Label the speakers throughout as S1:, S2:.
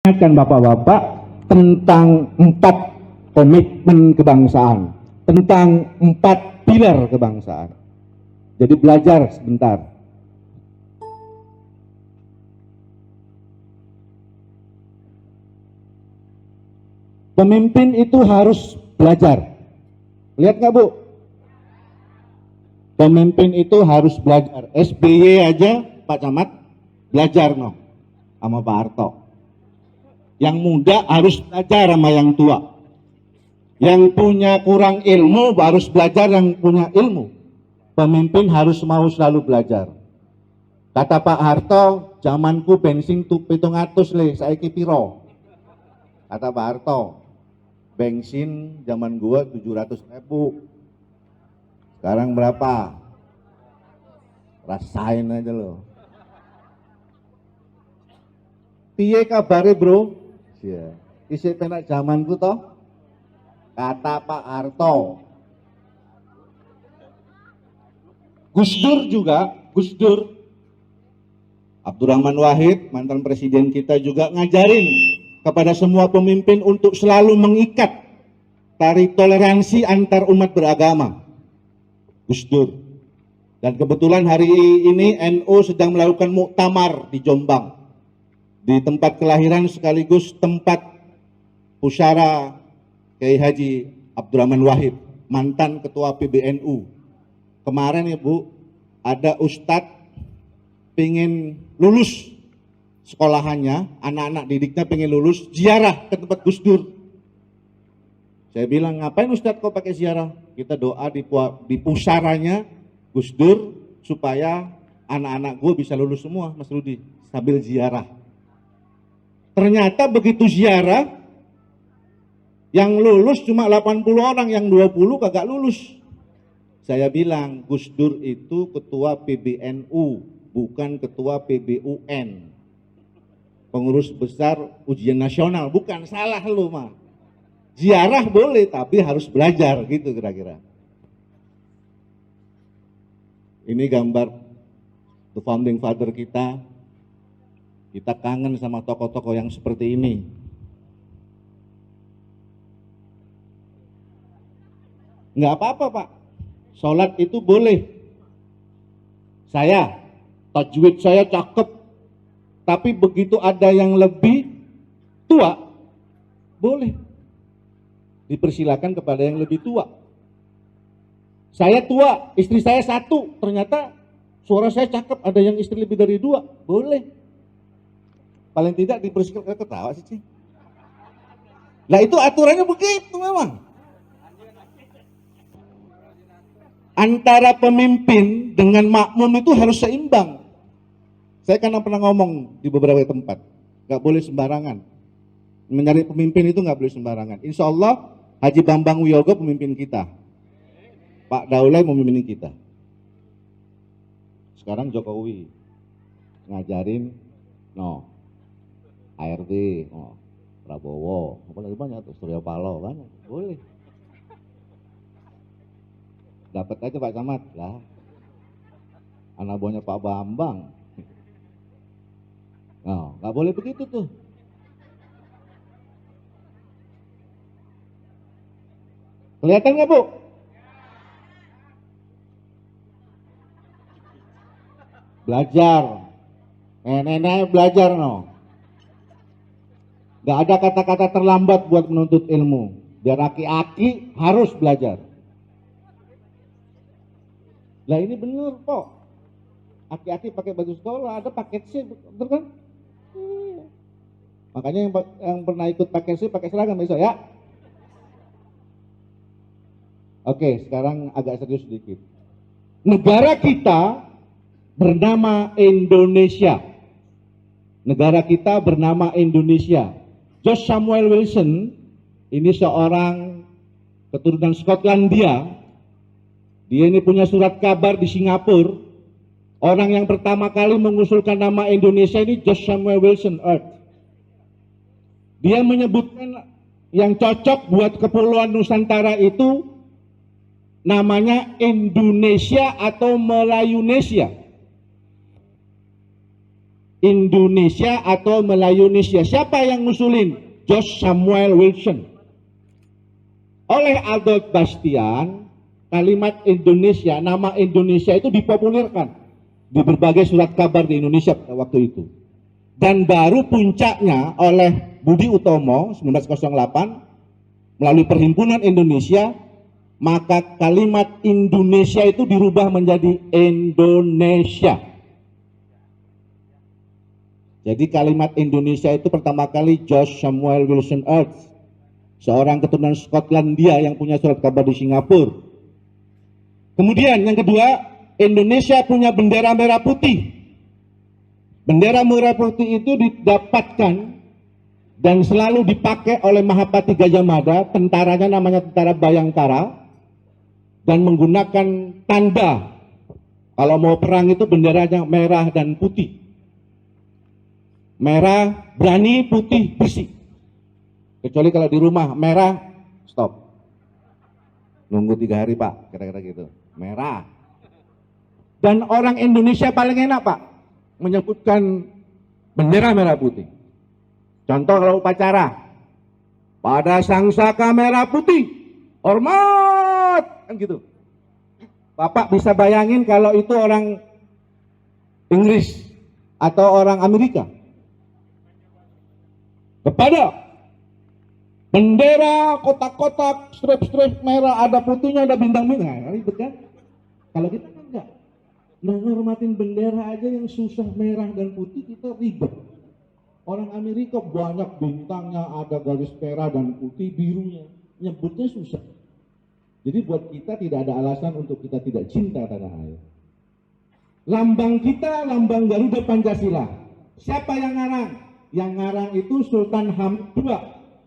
S1: mengingatkan bapak-bapak tentang 4 komitmen kebangsaan, tentang 4 pilar kebangsaan. Jadi belajar sebentar. Pemimpin itu harus belajar. Lihat nggak Bu? Pemimpin itu harus belajar. SBY aja Pak Camat belajar no sama Pak Harto. Yang muda harus belajar sama yang tua. Yang punya kurang ilmu harus belajar yang punya ilmu. Pemimpin harus mau selalu belajar. Kata Pak Harto, zamanku bensin tuh 700 le, saiki piro? Kata Pak Harto, bensin zaman gua 700.000. Sekarang berapa? Rasain aja lo. Piye kabare bro? Iya. Isi penak zamanku toh? Kata Pak Harto. Gus Dur juga, Gus Dur. Abdurrahman Wahid, mantan presiden kita juga ngajarin kepada semua pemimpin untuk selalu mengikat tari toleransi antar umat beragama. Gus Dur. Dan kebetulan hari ini NU sedang melakukan muktamar di Jombang. Di tempat kelahiran sekaligus tempat pusara Kiai Haji Abdurrahman Wahid, mantan ketua PBNU. Kemarin ya Bu, ada ustadz pengen lulus sekolahannya, anak-anak didiknya pengen lulus, ziarah ke tempat Gus Dur. Saya bilang, ngapain ustadz kok pakai ziarah? Kita doa di pusaranya Gus Dur supaya anak-anak gue bisa lulus semua, Mas Rudi, sambil ziarah. Ternyata begitu ziarah, yang lulus cuma 80 orang, yang 20 kagak lulus. Saya bilang, Gus Dur itu ketua PBNU, bukan ketua PBUN. Pengurus besar ujian nasional, bukan, salah lu mah. Ziarah boleh, tapi harus belajar, gitu kira-kira. Ini gambar the founding father kita. Kita kangen sama tokoh-tokoh yang seperti ini. Nggak apa-apa Pak, sholat itu boleh. Saya, tajwid saya cakep, tapi begitu ada yang lebih tua, boleh. Dipersilakan kepada yang lebih tua. Saya tua, istri saya 1, ternyata suara saya cakep, ada yang istri lebih dari 2, boleh. Paling tidak dipersilakan, ketawa sih. Nah itu aturannya begitu memang. Antara pemimpin dengan makmum itu harus seimbang. Saya kan pernah ngomong di beberapa tempat, nggak boleh sembarangan. Mencari pemimpin itu nggak boleh sembarangan. Insya Allah Haji Bambang Wiyogo pemimpin kita, Pak Daulay memimpin kita. Sekarang Jokowi ngajarin, ART, Prabowo, apa lagi banyak tuh, Surya Paloh, banyak, boleh. Dapat aja Pak Camat lah, anak buahnya Pak Bambang. Nggak boleh begitu tuh. Kelihatan nggak Bu? Belajar, nenek belajar Nggak ada kata-kata terlambat buat menuntut ilmu. Biar aki-aki harus belajar. Lah ini bener kok. Aki-aki pakai baju sekolah, ada paket C, betul kan? Makanya yang pernah ikut paket C pakai seragam besok ya. Oke, sekarang agak serius sedikit. Negara kita bernama Indonesia. Negara kita bernama Indonesia. George Samuel Wilson ini seorang keturunan Skotlandia. Dia ini punya surat kabar di Singapura. Orang yang pertama kali mengusulkan nama Indonesia ini George Samuel Wilson Earth. Dia menyebutkan yang cocok buat kepulauan Nusantara itu namanya Indonesia atau Melayunesia. Indonesia atau Melayunesia. Siapa yang ngusulin? George Samuel Wilson. Oleh Albert Bastian, kalimat Indonesia, nama Indonesia itu dipopulerkan di berbagai surat kabar di Indonesia pada waktu itu. Dan baru puncaknya oleh Budi Utomo 1908 melalui Perhimpunan Indonesia, maka kalimat Indonesia itu dirubah menjadi Indonesia. Jadi kalimat Indonesia itu pertama kali George Samuel Wilson Earth, seorang keturunan Skotlandia yang punya surat kabar di Singapura. Kemudian yang kedua, Indonesia punya bendera merah putih. Bendera merah putih itu didapatkan dan selalu dipakai oleh Mahapati Gajah Mada, tentaranya namanya tentara Bayangkara, dan menggunakan tanda kalau mau perang itu benderanya merah dan putih. Merah berani, putih bersih. Kecuali kalau di rumah merah stop, nunggu 3 hari Pak, kira-kira gitu. Merah. Dan orang Indonesia paling enak Pak menyebutkan bendera merah putih. Contoh kalau upacara, pada sang saka merah putih hormat, kan gitu. Bapak bisa bayangin kalau itu orang Inggris atau orang Amerika. Kepada bendera kotak-kotak, strip-strip merah, ada putihnya, ada bintang-bintang, ribet kan? Kalau kita kan enggak. Nah, ngormatin bendera aja yang susah merah dan putih kita ribet. Orang Amerika banyak bintangnya, ada garis merah dan putih, birunya, nyebutnya susah. Jadi buat kita tidak ada alasan untuk kita tidak cinta tanah air. Lambang kita, lambang Garuda Pancasila. Siapa yang ngarang? Yang ngarang itu Sultan Hamid II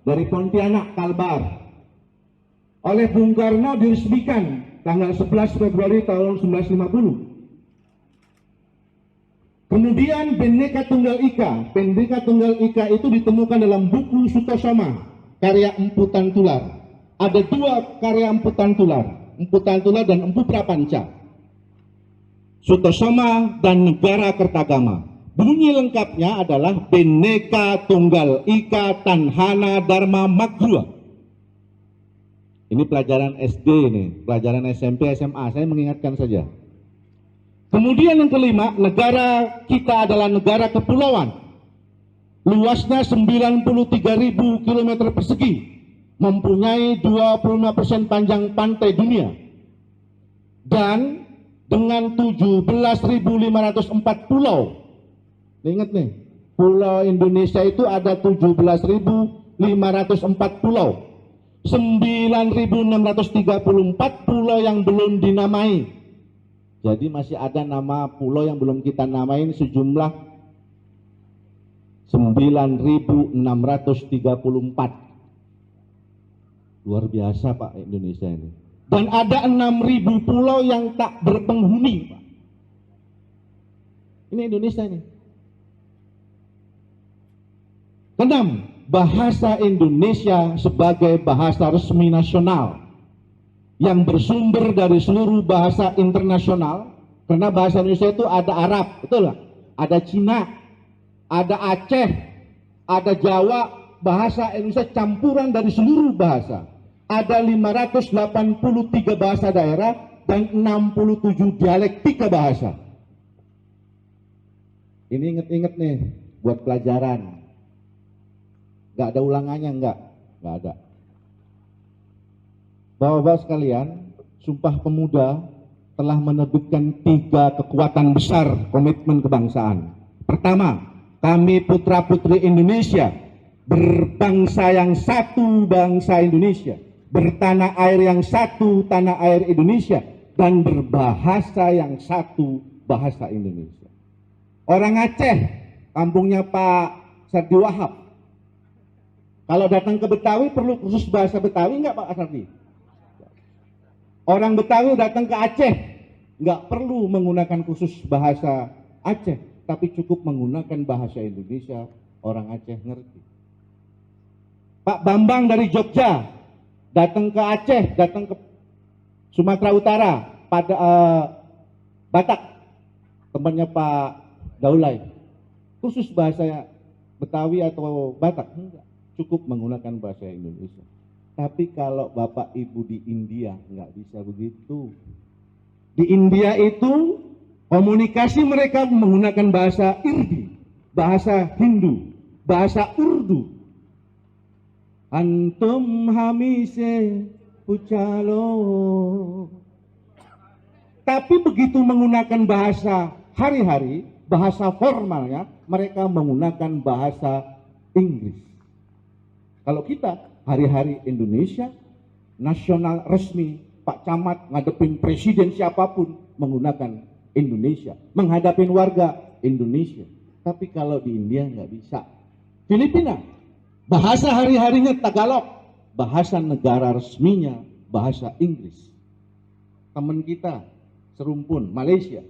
S1: dari Pontianak, Kalbar. Oleh Bung Karno diresmikan tanggal 11 Februari tahun 1950. Kemudian Bhinneka Tunggal Ika. Bhinneka Tunggal Ika itu ditemukan dalam buku Sutosoma, karya Empu Tantular. Ada 2 karya Empu Tantular dan Empu Prapanca. Sutosoma dan Negara Kertagama. Bunyi lengkapnya adalah Bhinneka Tunggal Ika Tanhana Dharma Magruha. Ini pelajaran SD ini, pelajaran SMP, SMA, saya mengingatkan saja. Kemudian yang kelima, negara kita adalah negara kepulauan. Luasnya 93.000 km persegi, mempunyai 25% panjang pantai dunia. Dan dengan 17.504 pulau. Ingat nih, pulau Indonesia itu ada 17.504 pulau. 9.634 pulau yang belum dinamai. Jadi masih ada nama pulau yang belum kita namain sejumlah 9.634. Luar biasa Pak Indonesia ini. Dan ada 6.000 pulau yang tak berpenghuni Pak. Ini Indonesia ini. 6. Bahasa Indonesia sebagai bahasa resmi nasional yang bersumber dari seluruh bahasa internasional, karena bahasa Indonesia itu ada Arab, betul lah, ada Cina, ada Aceh, ada Jawa. Bahasa Indonesia campuran dari seluruh bahasa. Ada 583 bahasa daerah dan 67 dialektika bahasa. Ini inget-inget nih buat pelajaran. Nggak ada ulangannya, nggak ada. Bapak-bapak sekalian, Sumpah Pemuda telah menerbitkan 3 kekuatan besar komitmen kebangsaan. Pertama, kami putra-putri Indonesia, berbangsa yang satu, bangsa Indonesia, bertanah air yang satu, tanah air Indonesia, dan berbahasa yang satu, bahasa Indonesia. Orang Aceh, kampungnya Pak Sardi Wahab, kalau datang ke Betawi perlu kursus bahasa Betawi nggak Pak Sardi? Orang Betawi datang ke Aceh nggak perlu menggunakan kursus bahasa Aceh, tapi cukup menggunakan bahasa Indonesia, orang Aceh ngerti. Pak Bambang dari Jogja datang ke Aceh, datang ke Sumatera Utara, pada Batak, temannya Pak Daulay. khusus bahasa Betawi atau Batak, enggak, cukup menggunakan bahasa Indonesia. Tapi kalau Bapak Ibu di India nggak bisa begitu. Di India itu komunikasi mereka menggunakan bahasa Irdi, bahasa Hindu, bahasa Urdu. Antum hamise pucalo. Tapi begitu menggunakan bahasa hari-hari, bahasa formalnya, mereka menggunakan bahasa Inggris. Kalau kita hari-hari Indonesia, nasional resmi, Pak Camat ngadepin presiden siapapun menggunakan Indonesia, menghadapin warga Indonesia. Tapi kalau di India nggak bisa. Filipina, bahasa hari-harinya Tagalog, bahasa negara resminya bahasa Inggris. Teman kita serumpun Malaysia,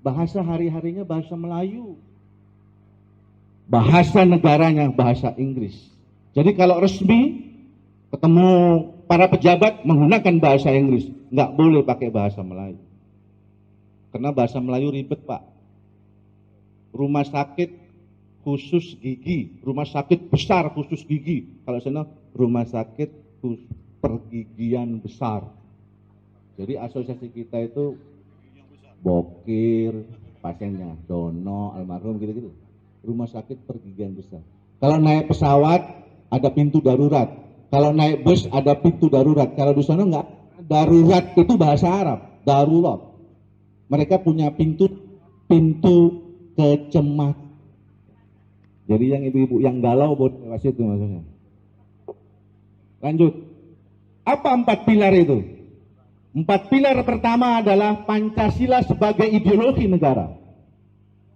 S1: bahasa hari-harinya bahasa Melayu, bahasa negaranya bahasa Inggris. Jadi kalau resmi ketemu para pejabat menggunakan bahasa Inggris, nggak boleh pakai bahasa Melayu. Karena bahasa Melayu ribet, Pak. Rumah sakit khusus gigi, rumah sakit besar khusus gigi. Kalau sana rumah sakit pergigian besar. Jadi asosiasi kita itu Bokir, pasiennya Dono, almarhum gitu-gitu. Rumah sakit pergigian besar. Kalau naik pesawat ada pintu darurat. Kalau naik bus ada pintu darurat. Kalau di sana enggak, darurat itu bahasa Arab, darurat. Mereka punya pintu kecemat. Jadi yang ibu-ibu yang galau buat lewat situ maksudnya. Lanjut. Apa 4 pilar itu? 4 pilar pertama adalah Pancasila sebagai ideologi negara.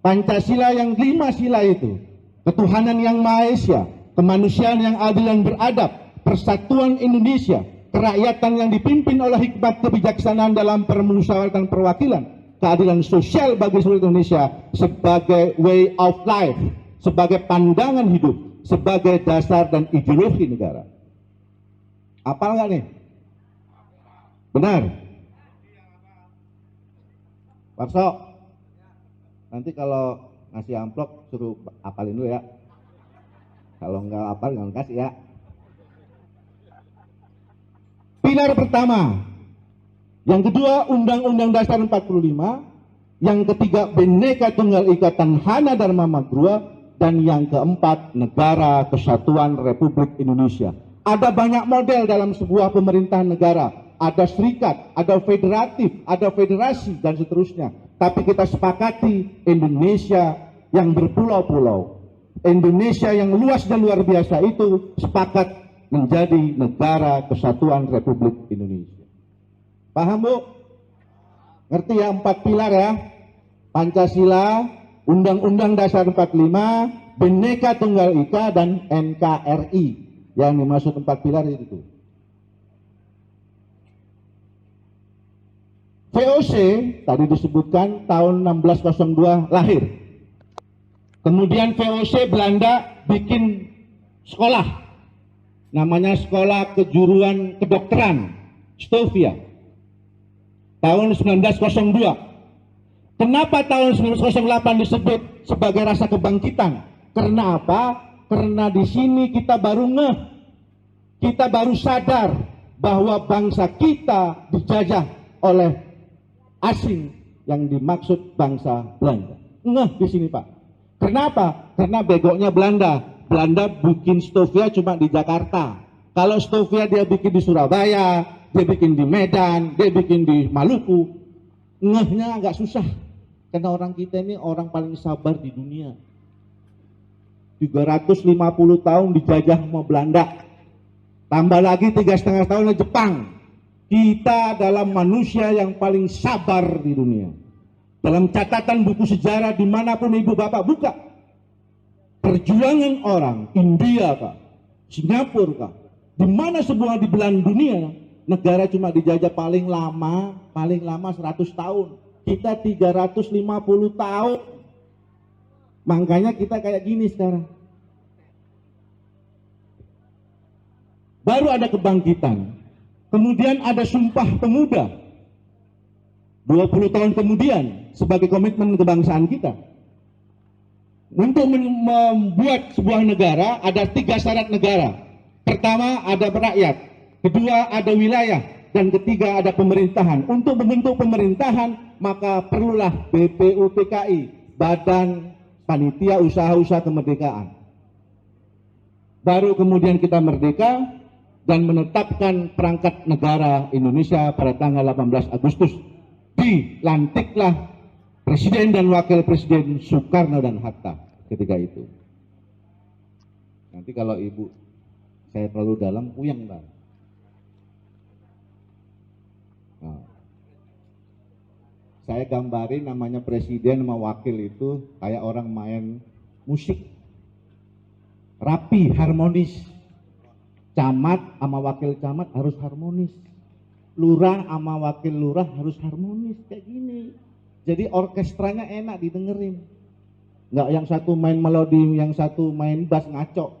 S1: Pancasila yang 5 sila itu, ketuhanan yang Maha Esa, kemanusiaan yang adil dan beradab, persatuan Indonesia, kerakyatan yang dipimpin oleh hikmat kebijaksanaan dalam permusyawaratan perwakilan, keadilan sosial bagi seluruh Indonesia sebagai way of life, sebagai pandangan hidup, sebagai dasar dan ideologi negara. Apal nggak nih? Benar? Parso, nanti kalau ngasih amplop suruh apalin dulu ya. Kalau nggak apal jangan kasih ya. Pilar pertama. Yang kedua, Undang-Undang Dasar 45. Yang ketiga, Bhinneka Tunggal Ika Tanhana Dharma Magruha. Dan yang keempat, Negara Kesatuan Republik Indonesia. Ada banyak model dalam sebuah pemerintahan negara. Ada serikat, ada federatif, ada federasi, dan seterusnya. Tapi kita sepakati Indonesia yang berpulau-pulau, Indonesia yang luas dan luar biasa itu sepakat menjadi Negara Kesatuan Republik Indonesia. Paham, Bu? Ngerti ya 4 pilar ya? Pancasila, Undang-Undang Dasar 45, Bhinneka Tunggal Ika, dan NKRI. Yang dimaksud 4 pilar itu. VOC tadi disebutkan tahun 1602 lahir. Kemudian VOC Belanda bikin sekolah. Namanya Sekolah Kejuruan Kedokteran Stovia. Tahun 1902. Kenapa tahun 1908 disebut sebagai rasa kebangkitan? Karena apa? Karena di sini kita baru kita baru sadar bahwa bangsa kita dijajah oleh asing yang dimaksud bangsa Belanda. Di sini, Pak. Kenapa? Karena begoknya Belanda. Belanda bikin Stovia cuma di Jakarta. Kalau Stovia dia bikin di Surabaya, dia bikin di Medan, dia bikin di Maluku. Ngehnya agak susah. Karena orang kita ini orang paling sabar di dunia. 350 tahun dijajah sama Belanda. Tambah lagi 3,5 tahun Jepang. Kita adalah manusia yang paling sabar di dunia. Dalam catatan buku sejarah dimanapun ibu bapak buka, perjuangan orang India kah, Singapura kah, di mana semua di belahan dunia negara cuma dijajah paling lama 100 tahun. Kita 350 tahun. Makanya kita kayak gini sekarang. Baru ada kebangkitan. Kemudian ada Sumpah Pemuda 20 tahun kemudian sebagai komitmen kebangsaan kita. Untuk membuat sebuah negara ada 3 syarat negara. Pertama ada rakyat, kedua ada wilayah, dan ketiga ada pemerintahan. Untuk membentuk pemerintahan maka perlulah BPUPKI, Badan Panitia Usaha-Usaha Kemerdekaan. Baru kemudian kita merdeka dan menetapkan perangkat negara Indonesia pada tanggal 18 Agustus. Dilantiklah Presiden dan Wakil Presiden Soekarno dan Hatta ketika itu. Nanti kalau ibu saya terlalu dalam, puyeng Bang. Nah, saya gambarin namanya presiden sama wakil itu kayak orang main musik. Rapi, harmonis. Camat sama wakil camat harus harmonis. Lurah sama wakil lurah harus harmonis, kayak gini. Jadi orkestranya enak didengerin. Nggak yang satu main melodi, yang satu main bass ngaco.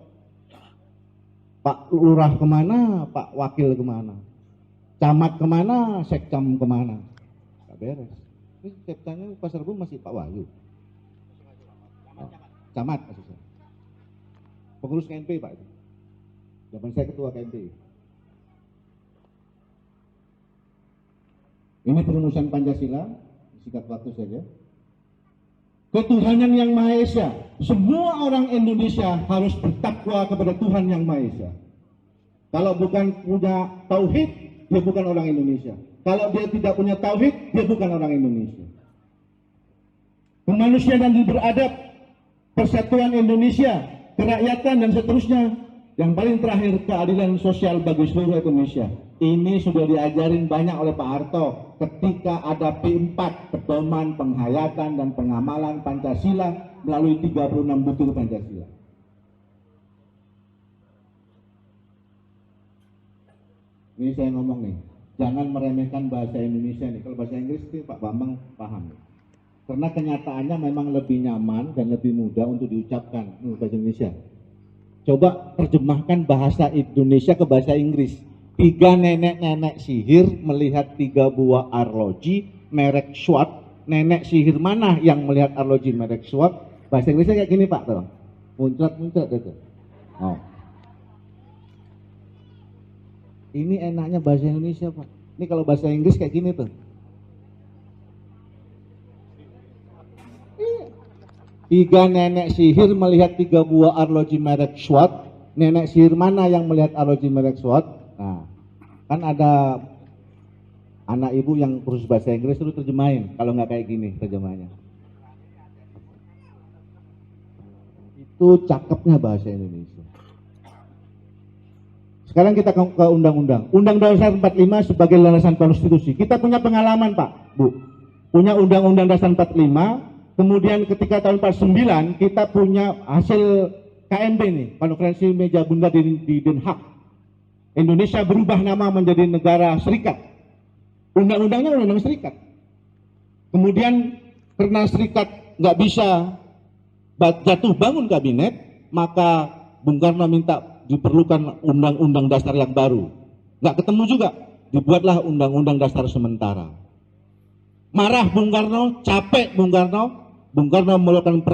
S1: Pak lurah kemana, Pak wakil kemana. Camat kemana, sekcam kemana. Nggak beres. Ini ciptanya Pasar Rebo masih Pak Wahyu. Oh, camat maksudnya. Pengurus KNP Pak itu. Zaman saya ketua KNP. Ini perumusan Pancasila. Singkat waktu saja. Ketuhanan yang Maha Esa. Semua orang Indonesia harus bertakwa kepada Tuhan yang Maha Esa. Kalau bukan punya tauhid, dia bukan orang Indonesia. Kalau dia tidak punya tauhid, dia bukan orang Indonesia. Kemanusiaan dan beradab, persatuan Indonesia, kerakyatan dan seterusnya. Yang paling terakhir, keadilan sosial bagi seluruh Indonesia. Ini sudah diajarin banyak oleh Pak Harto ketika ada P4, pedoman penghayatan dan pengamalan Pancasila melalui 36 butir Pancasila. Ini saya ngomong nih, jangan meremehkan bahasa Indonesia nih. Kalau bahasa Inggris sih Pak Bambang paham. Karena kenyataannya memang lebih nyaman dan lebih mudah untuk diucapkan bahasa Indonesia. Coba terjemahkan bahasa Indonesia ke bahasa Inggris. 3 nenek-nenek sihir melihat 3 buah arloji merek Swat. Nenek sihir mana yang melihat arloji merek Swat? Bahasa Inggrisnya kayak gini Pak, tolong. Muncrat-muncrat gitu. Oh. Ini enaknya bahasa Indonesia Pak. Ini kalau bahasa Inggris kayak gini tuh. 3 nenek sihir melihat 3 buah arloji merek Swat. Nenek sihir mana yang melihat arloji merek Swat? Nah, kan ada anak ibu yang kursus bahasa Inggris itu terjemahin. Kalau nggak kayak gini terjemahnya. Itu cakepnya bahasa Indonesia. Sekarang kita ke undang-undang. Undang-Undang Dasar 45 sebagai landasan konstitusi. Kita punya pengalaman Pak, Bu. Punya Undang-Undang Dasar 45. Kemudian ketika tahun 49 kita punya hasil KMB nih, konferensi meja bundar di Den Haag. Indonesia berubah nama menjadi negara serikat. Undang-undangnya undang-undang serikat. Kemudian karena serikat nggak bisa jatuh bangun kabinet, maka Bung Karno minta diperlukan undang-undang dasar yang baru. Nggak ketemu juga, dibuatlah undang-undang dasar sementara. Marah Bung Karno, capek Bung Karno melakukan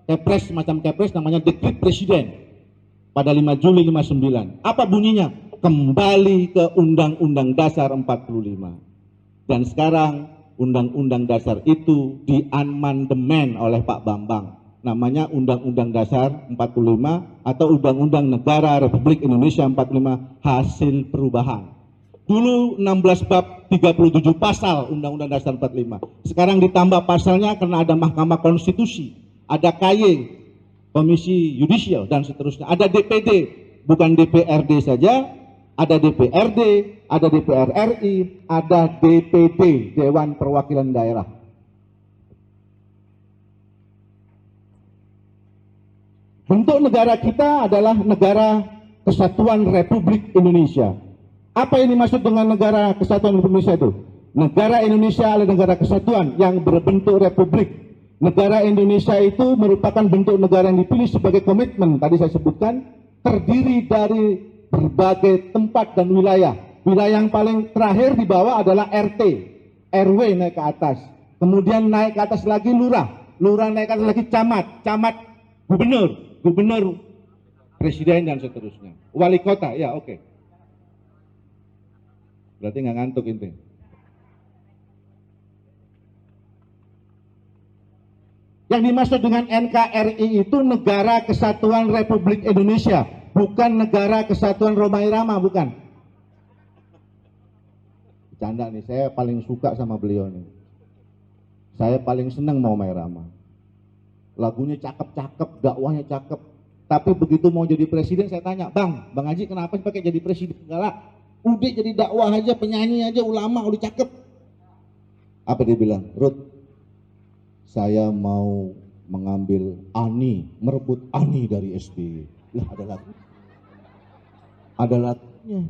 S1: kepres, semacam kepres namanya Dekret Presiden pada 5 Juli 59. Apa bunyinya? Kembali ke Undang-Undang Dasar 45. Dan sekarang Undang-Undang Dasar itu diamandemen oleh Pak Bambang. Namanya Undang-Undang Dasar 45 atau Undang-Undang Negara Republik Indonesia 45 hasil perubahan. Dulu 16 bab 37 pasal Undang-Undang Dasar 45. Sekarang ditambah pasalnya karena ada Mahkamah Konstitusi, ada KY, Komisi Yudisial dan seterusnya. Ada DPD, bukan DPRD saja, ada DPRD, ada DPR RI, ada DPD, Dewan Perwakilan Daerah. Bentuk negara kita adalah negara kesatuan Republik Indonesia. Apa yang dimaksud dengan negara kesatuan Republik Indonesia itu? Negara Indonesia adalah negara kesatuan yang berbentuk republik. Negara Indonesia itu merupakan bentuk negara yang dipilih sebagai komitmen. Tadi saya sebutkan, terdiri dari berbagai tempat dan wilayah. Wilayah yang paling terakhir di bawah adalah RT, RW naik ke atas. Kemudian naik ke atas lagi lurah. lurah naik lagi camat, camat gubernur, gubernur presiden dan seterusnya. Wali kota, ya oke. Berarti nggak ngantuk inti. Yang dimaksud dengan NKRI itu Negara Kesatuan Republik Indonesia, bukan Negara Kesatuan Rhoma Irama, bukan. Bercanda nih, saya paling suka sama beliau nih. Saya paling senang mau Rhoma Irama. Lagunya cakep-cakep, dakwahnya cakep. Tapi begitu mau jadi presiden saya tanya, Bang Haji kenapa sih pakai jadi presiden segala? Udah jadi dakwah aja, penyanyi aja, ulama udah cakep. Apa dia bilang? Ruth, saya mau mengambil Ani, merebut Ani dari SBY. Lah ada lagu. Ada lagunya.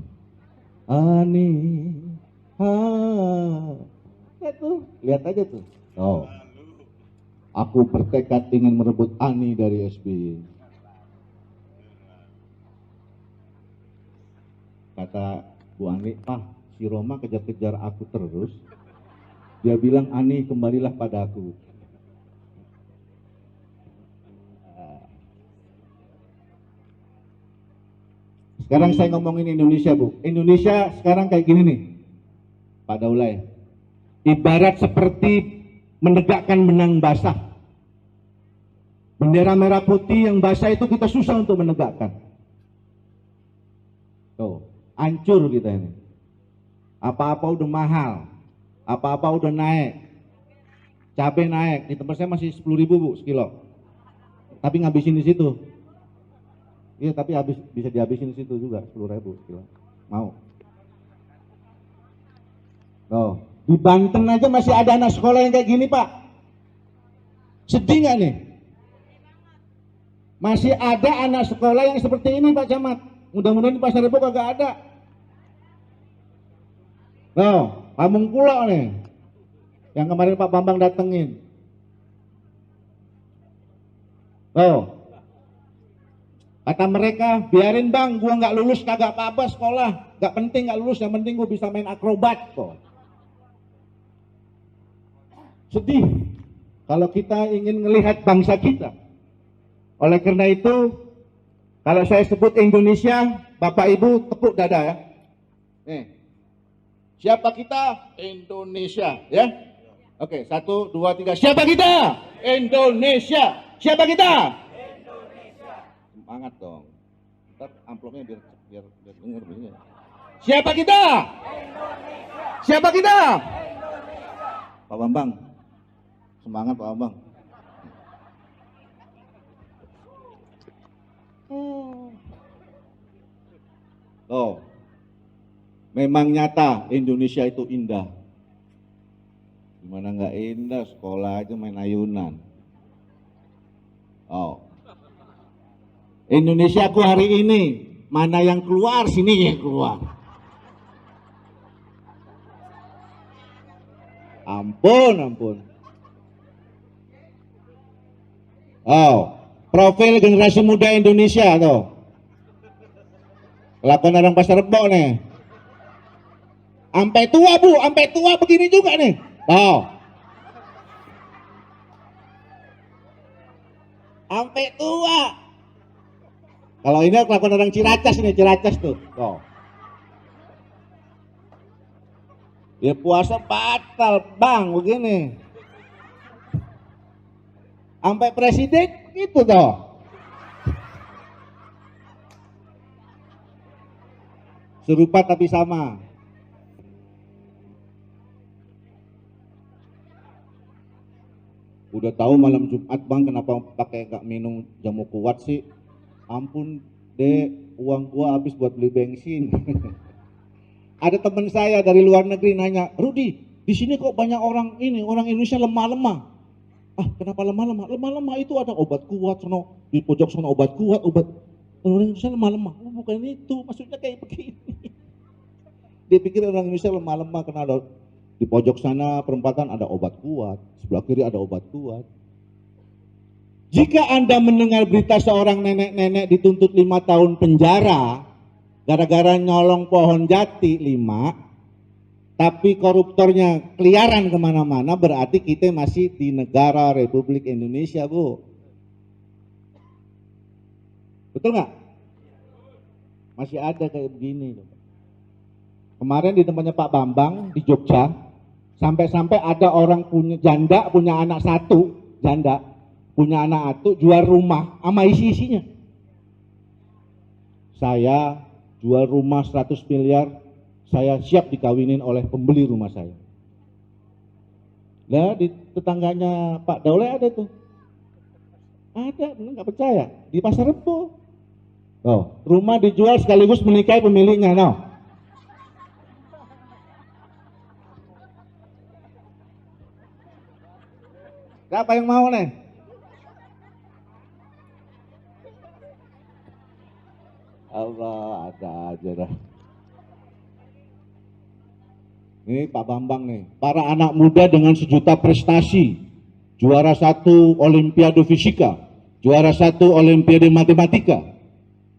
S1: Ani, lihat aja tuh. Oh. Aku bertekad ingin merebut Ani dari SBY. Kata Bu Ani, si Roma kejar-kejar aku terus. Dia bilang, Ani kembalilah padaku. Sekarang saya ngomongin Indonesia, Bu. Indonesia sekarang kayak gini nih, Pak Daulay. Ibarat seperti menegakkan benang basah. Bendera merah putih yang basah itu kita susah untuk menegakkan. Tuh, hancur kita ini. Apa-apa udah mahal, apa-apa udah naik. Cabai naik, di tempat saya masih 10.000 Bu sekilo. Tapi ngabisin di situ. Iya, tapi bisa dihabisin di situ juga 10.000 sekilo. Mau? Oh, di Banten aja masih ada anak sekolah yang kayak gini, Pak. Sedih nggak nih? Masih ada anak sekolah yang seperti ini, Pak Camat. Mudah-mudahan di Pasar Rebo kagak ada. Oh, Pamung Pulau nih. Yang kemarin Pak Bambang datengin. Oh, kata mereka, biarin Bang, gua nggak lulus kagak apa-apa sekolah. Nggak penting nggak lulus, yang penting gua bisa main akrobat kok. Sedih kalau kita ingin melihat bangsa kita. Oleh karena itu, kalau saya sebut Indonesia, Bapak Ibu tepuk dada ya. Nih. Siapa kita? Indonesia, ya. Oke, 1, 2, 3. Siapa kita? Indonesia. Siapa kita? Indonesia. Semangat dong. Ntar amplopnya biar dengar begini. Siapa kita? Indonesia. Siapa kita? Indonesia. Pak Bambang. Semangat Pak Bambang. Oh, memang nyata Indonesia itu indah. Gimana nggak indah, sekolah aja main ayunan. Oh, Indonesiaku hari ini, mana yang keluar, sini yang keluar. Ampun, ampun. Oh, profil generasi muda Indonesia tuh. Kelakuan orang Pasar Rebo nih. Sampai tua Bu, sampai tua begini juga nih. Oh. Sampai tua. Kalau ini kelakuan orang Ciracas nih, Ciracas tuh. Oh. Ya puasa batal Bang begini. Sampai presiden gitu toh. Serupa tapi sama. Udah tahu malam Jumat Bang kenapa pakai gak minum jamu kuat sih? Ampun deh, uang gua habis buat beli bensin. Ada teman saya dari luar negeri nanya, Rudi, di sini kok banyak orang Indonesia lemah-lemah. Ah, kenapa lemah-lemah? Lemah-lemah itu ada obat kuat, sono di pojok sono obat kuat, obat. Orang Indonesia lemah-lemah. Oh, bukan itu, maksudnya kayak begini. Dia pikir orang Indonesia lemah-lemah karena ada di pojok sana perempatan ada obat kuat, sebelah kiri ada obat kuat. Jika Anda mendengar berita seorang nenek-nenek dituntut 5 tahun penjara gara-gara nyolong pohon jati 5, tapi koruptornya keliaran kemana-mana, berarti kita masih di negara Republik Indonesia, Bu. Betul nggak? Masih ada kayak begini. Kemarin di tempatnya Pak Bambang di Jogja, sampai-sampai ada orang punya janda, punya anak satu, janda, punya anak satu, jual rumah sama isi-isinya. Saya jual rumah 100 miliar, saya siap dikawinin oleh pembeli rumah saya. Nah, di tetangganya Pak Daule ada tuh. Ada, nggak percaya, di Pasar Rebo. Oh, rumah dijual sekaligus menikahi pemiliknya, no. Siapa yang mau nih? Allah, ada aja dah. Ini Pak Bambang nih, para anak muda dengan sejuta prestasi, juara 1 Olimpiade Fisika, juara 1 Olimpiade Matematika.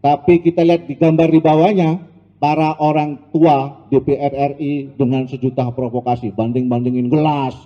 S1: Tapi kita lihat di gambar di bawahnya, para orang tua DPR RI dengan sejuta provokasi, banding-bandingin gelas,